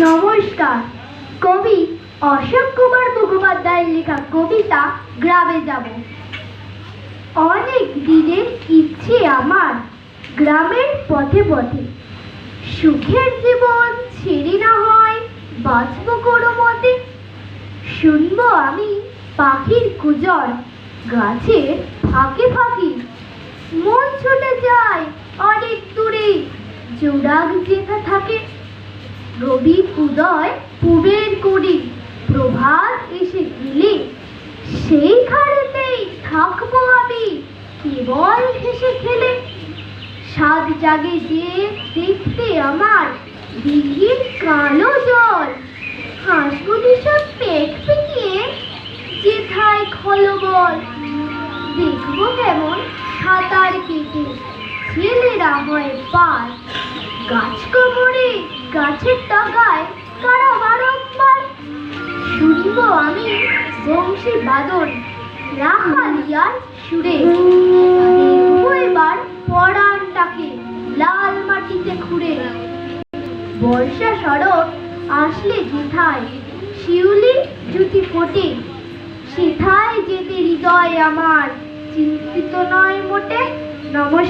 নমস্কার। কবি অশোক কুমার মুখোপাধ্যায়ের লেখা কবিতা গ্রামে যাব। অনেক দিনের ইচ্ছে আমার গ্রামের পথে পথে, সুখের জীবন ছেড়ে না হয় বাঁচব কোনো মতে। শুনবো আমি পাখির কুজর গাছের ফাঁকে ফাঁকে, মন ছুটে যায় অনেক দূরে জোড়াক যেথা থাকে। রবি উদয় পূবের কোণে প্রভাত এসে গেলে, সেই খাড়িতেই থাকবো আমি কেবল হেসে খেলে। সাত জাগে যে দেখতে আমার দিঘির কালো জল, হাঁসগুলি সব পেট পেকিয়ে যেথায় খলবল। দেখবো কেমন সাঁতার কেটে ছেলেরা হয় পার, গাছ কোমরে গাছের ডগায় কারা বারংবার। শুনবো আমি বংশী বাদন রাখালিয়ার সুরে, দেখবো এবার পরাণটাকে লাল মাটিতে খুঁড়ে। বর্ষা শরৎ আসলে যেথায় শিউলি জুটি ফোটে, সেথায় যেতে হৃদয় আমার চিন্তিত নয় মোটে। নমস্কার।